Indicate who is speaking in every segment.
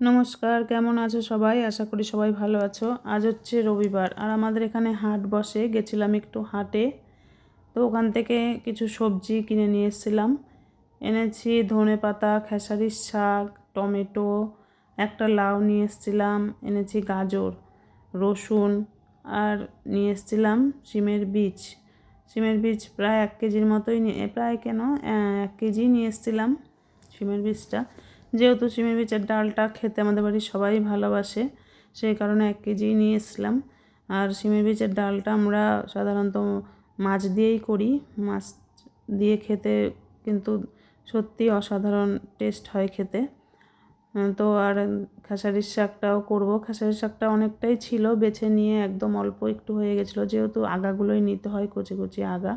Speaker 1: নমস্কার, কেমন আছো সবাই? আশা করি সবাই ভালো আছো। আজ হচ্ছে রবিবার আর আমাদের এখানে হাট বসে, গেছিলাম একটু হাটে। তো ওখান থেকে কিছু সবজি কিনে নিয়ে এসেছিলাম। এনেছি ধনেপাতা, খেসারির শাক, টমেটো, একটা লাউ নিয়ে এসেছিলাম, এনেছি গাজর, রসুন আর নিয়ে এসেছিলাম সিমের বীজ। সিমের বীজ প্রায় 1 কেজির মতোই প্রায় কেন 1 কেজি নিয়ে এসেছিলাম সিমের বীজটা। যেহেতু সিমের বীজের ডালটা খেতে আমাদের বাড়ির সবাই ভালোবাসে, সেই কারণে 1 কেজি নিয়ে এসেছিলাম। আর সিমের বীজের ডালটা আমরা সাধারণত মাছ দিয়েই করি। মাছ দিয়ে খেতে কিন্তু সত্যি অসাধারণ টেস্ট হয় খেতে। তো আর খেসারির শাকটাও করব। খেসারির শাকটা অনেকটাই ছিল, বেছে নিয়ে একদম অল্প একটু হয়ে গেছিলো, যেহেতু আগাগুলোই নিতে হয়, কচি কচি আগা।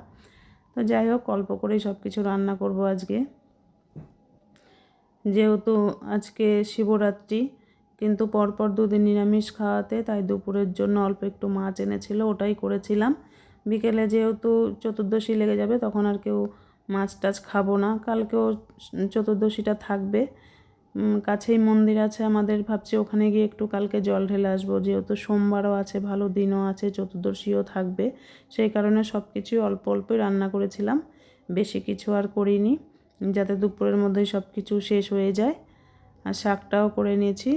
Speaker 1: তো যাই হোক, অল্প করেই সব কিছু রান্না করব আজকে। যেহেতু আজকে শিবরাত্রি, কিন্তু পরপর 2 দিন নিরামিষ খাওয়াতে, তাই দুপুরের জন্য অল্প একটু মাছ এনেছিল, ওটাই করেছিলাম। বিকেলে যেহেতু চতুর্দশী লেগে যাবে, তখন আর কেউ মাছ টাছ খাবো না। কালকেও চতুর্দশীটা থাকবে। কাছেই মন্দির আছে আমাদের, ভাবছি ওখানে গিয়ে একটু কালকে জল ঢেলে আসবো। যেহেতু সোমবারও আছে, ভালো দিনও আছে, চতুর্দশীও থাকবে, সেই কারণে সব কিছুই অল্প অল্পই রান্না করেছিলাম, বেশি কিছু আর করিনি, যাতে দুপুরের মধ্যেই সব কিছু শেষ হয়ে যায়। আর শাকটাও করে নিয়েছি,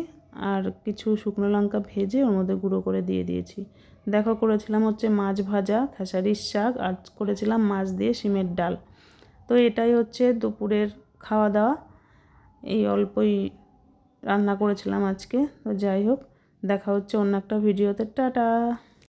Speaker 1: আর কিছু শুকনো লঙ্কা ভেজে ওর মধ্যে গুঁড়ো করে দিয়ে দিয়েছি। দেখো, করেছিলাম হচ্ছে মাছ ভাজা, খেসারির শাক, আর করেছিলাম মাছ দিয়ে সিমের ডাল। তো এটাই হচ্ছে দুপুরের খাওয়া দাওয়া। এই অল্পই রান্না করেছিলাম আজকে। তো যাই হোক, দেখা হচ্ছে অন্য একটা ভিডিওতে। টাটা।